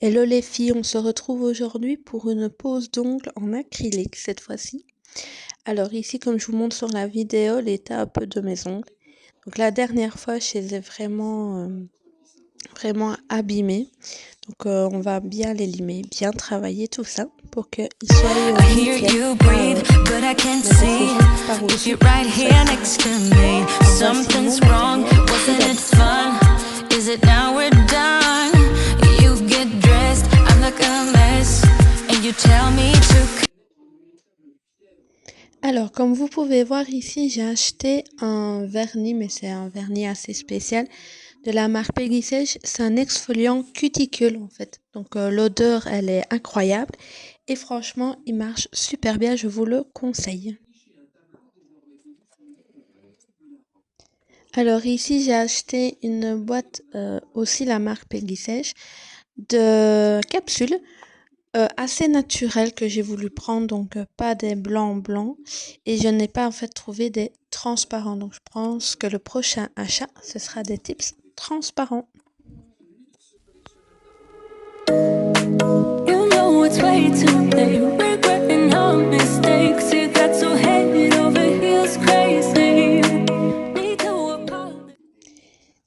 Hello les filles, on se retrouve aujourd'hui pour une pose d'ongles en acrylique cette fois-ci. Alors ici, comme je vous montre sur la vidéo, l'état un peu de mes ongles. Donc la dernière fois, je les ai vraiment abîmés. Donc on va bien les limer, bien travailler tout ça pour qu'ils soient nickel. Par au-dessus. Something's wrong, wasn't it fun? Is it now we're done? You get dressed, I'm like a mess, and you tell me to... Alors, comme vous pouvez voir ici, j'ai acheté un vernis, mais c'est un vernis assez spécial de la marque Peggy Sage. C'est un exfoliant cuticule en fait. Donc l'odeur, elle est incroyable et franchement, il marche super bien. Je vous le conseille. Alors ici, j'ai acheté une boîte aussi la marque Peggy Sage de capsules. Assez naturel que j'ai voulu prendre, donc pas des blancs blancs, et je n'ai pas en fait trouvé des transparents, donc je pense que le prochain achat ce sera des tips transparents. You know it's way too late, regretting our mistakes, you got so head over heels crazy.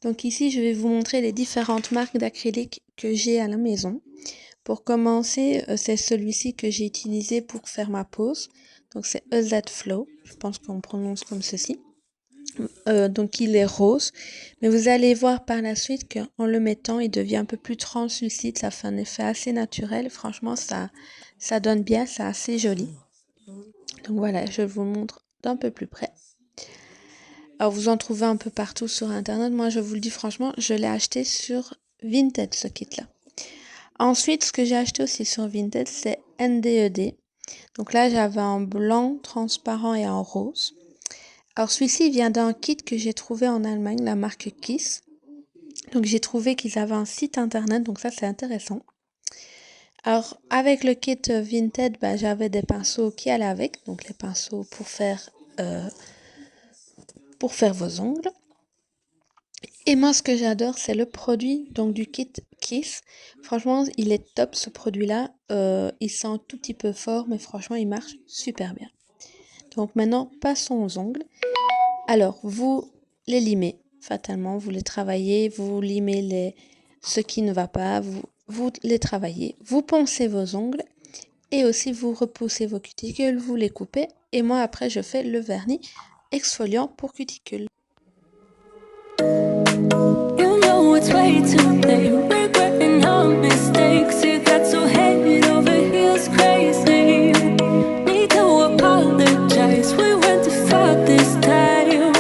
Donc ici je vais vous montrer les différentes marques d'acrylique que j'ai à la maison. Pour commencer, c'est celui-ci que j'ai utilisé pour faire ma pose. Donc c'est EZ Flow, je pense qu'on prononce comme ceci. Donc il est rose, mais vous allez voir par la suite qu'en le mettant, il devient un peu plus translucide. Ça fait un effet assez naturel. Franchement, ça donne bien, c'est assez joli. Donc voilà, je vous montre d'un peu plus près. Alors vous en trouvez un peu partout sur internet. Moi, je vous le dis franchement, je l'ai acheté sur Vinted, ce kit-là. Ensuite, ce que j'ai acheté aussi sur Vinted, c'est NDED. Donc là, j'avais un blanc transparent et un rose. Alors celui-ci vient d'un kit que j'ai trouvé en Allemagne, la marque Kiss. Donc j'ai trouvé qu'ils avaient un site internet, donc ça c'est intéressant. Alors avec le kit Vinted, j'avais des pinceaux qui allaient avec, donc les pinceaux pour faire vos ongles. Et moi, ce que j'adore, c'est le produit donc du kit Kiss. Franchement, il est top ce produit-là. Il sent un tout petit peu fort, mais franchement, il marche super bien. Donc maintenant, passons aux ongles. Alors, vous les limez fatalement, vous les travaillez, vous limez ce qui ne va pas, vous les travaillez, vous poncez vos ongles et aussi vous repoussez vos cuticules, vous les coupez. Et moi, après, je fais le vernis exfoliant pour cuticules. It's way too late, regretting our mistakes, you got so head over heels crazy. Need to apologize, we went too far this time.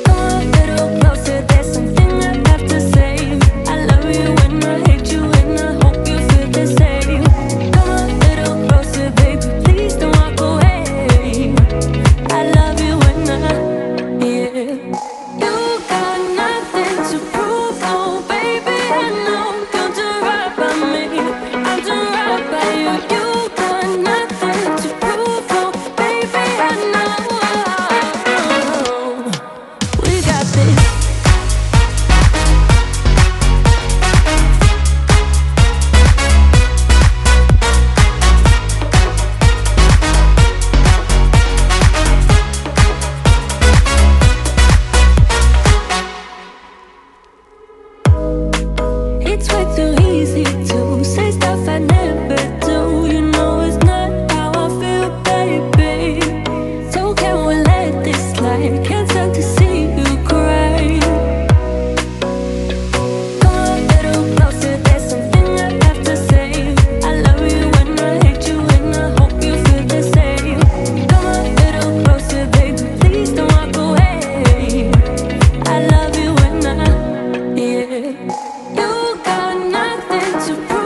Come a little closer, there's something I have to say. I love you and I hate you and I hope you feel the same. Come a little closer, baby, please don't walk away. I love you and yeah. It's way too easy to say stuff I never do. You know it's not how I feel, baby. So can we let this slide? Can't stand to see you cry. Come a little closer, there's something I have to say. I love you and I hate you and I hope you feel the same. Come a little closer, baby, please don't walk away. I love you and yeah. You got nothing to prove.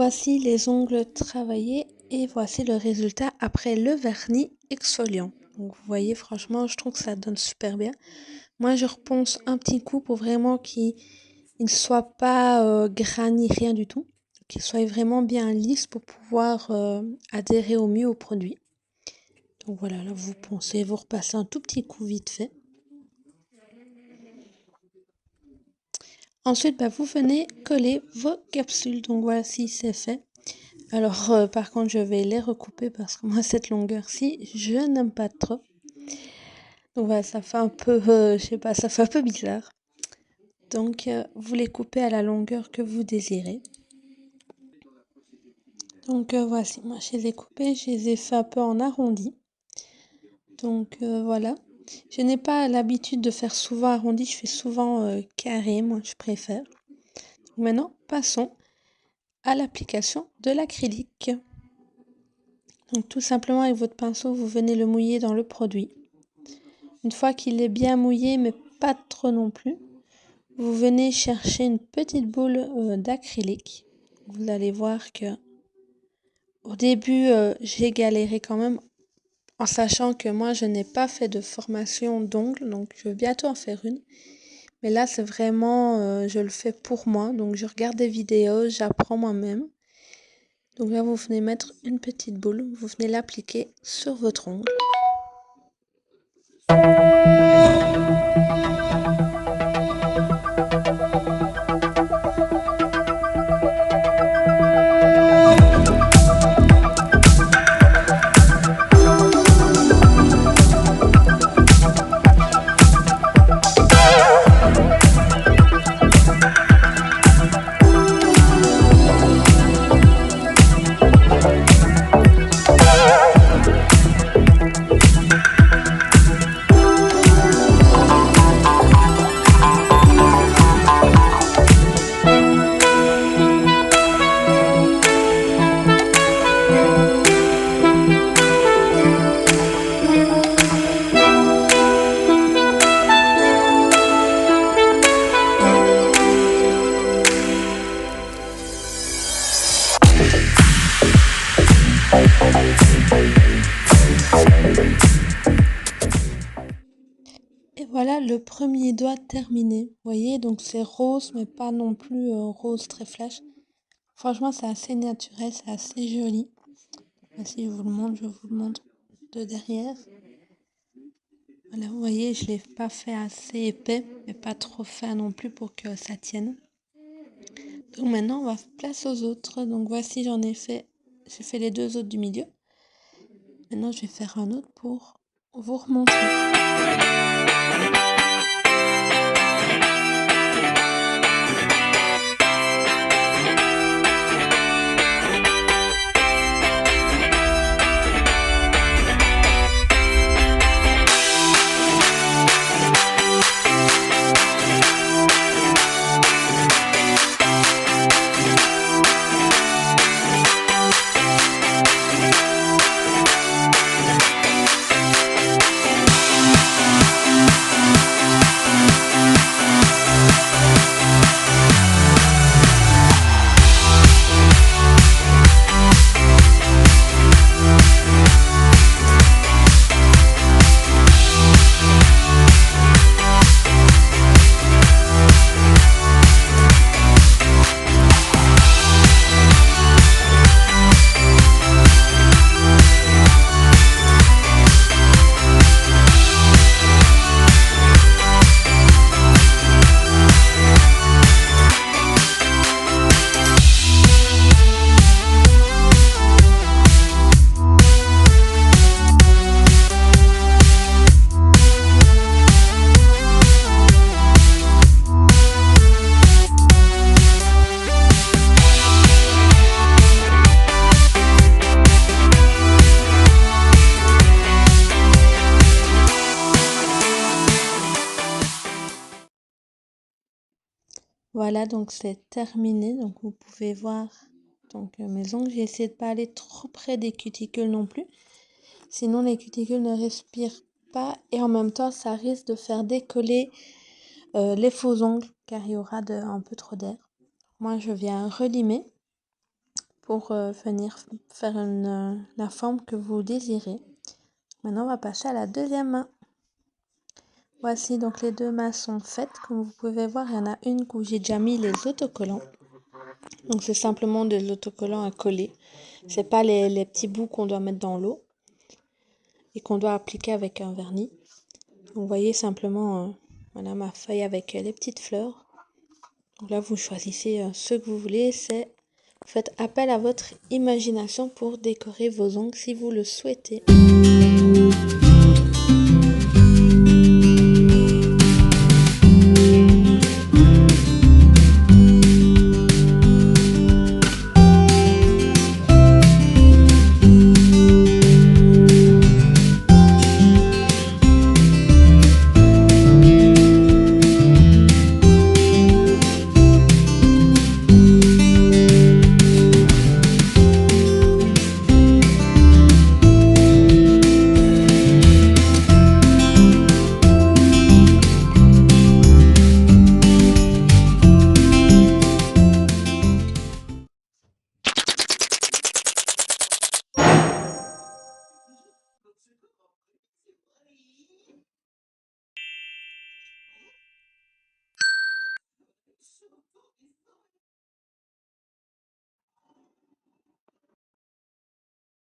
voici les ongles travaillés et voici le résultat après le vernis exfoliant. Donc vous voyez, franchement, je trouve que ça donne super bien. Moi, je reponce un petit coup pour vraiment qu'il ne soit pas gras ni rien du tout. Qu'il soit vraiment bien lisse pour pouvoir adhérer au mieux au produit. Donc voilà, là vous poncez, vous repassez un tout petit coup vite fait. Ensuite, vous venez coller vos capsules. Donc voici, c'est fait. Alors par contre, je vais les recouper parce que moi, cette longueur-ci, je n'aime pas trop. Donc voilà, ça fait un peu, je sais pas, ça fait un peu bizarre. Donc vous les coupez à la longueur que vous désirez. Donc voici, moi je les ai coupés, je les ai fait un peu en arrondi. Donc voilà. Je n'ai pas l'habitude de faire souvent arrondi, je fais souvent carré, moi je préfère. Donc, maintenant, passons à l'application de l'acrylique. Donc tout simplement avec votre pinceau, vous venez le mouiller dans le produit. Une fois qu'il est bien mouillé, mais pas trop non plus, vous venez chercher une petite boule d'acrylique. Vous allez voir que au début, j'ai galéré quand même en sachant que moi, je n'ai pas fait de formation d'ongles, donc je vais bientôt en faire une. Mais là, c'est vraiment, je le fais pour moi, donc je regarde des vidéos, j'apprends moi-même. Donc là, vous venez mettre une petite boule, vous venez l'appliquer sur votre ongle. Et voilà le premier doigt terminé. Vous voyez, donc c'est rose, mais pas non plus rose très flash. Franchement, c'est assez naturel, c'est assez joli. Si je vous le montre, je vous le montre de derrière. Voilà, vous voyez, je ne l'ai pas fait assez épais, mais pas trop fin non plus pour que ça tienne. Donc maintenant, on va place aux autres. Donc voici, j'ai fait les deux autres du milieu. Maintenant, je vais faire un autre pour vous remontrer. Voilà, donc c'est terminé. Donc vous pouvez voir mes ongles. J'ai essayé de pas aller trop près des cuticules non plus. Sinon les cuticules ne respirent pas et en même temps ça risque de faire décoller les faux ongles car il y aura un peu trop d'air. Moi je viens relimer pour venir faire la forme que vous désirez. Maintenant, on va passer à la deuxième main. Voici donc les deux mains sont faites. Comme vous pouvez voir, il y en a une où j'ai déjà mis les autocollants. Donc c'est simplement des autocollants à coller. C'est pas les petits bouts qu'on doit mettre dans l'eau et qu'on doit appliquer avec un vernis. Donc, vous voyez simplement voilà ma feuille avec les petites fleurs. Donc là vous choisissez ce que vous voulez. Vous faites appel à votre imagination pour décorer vos ongles si vous le souhaitez.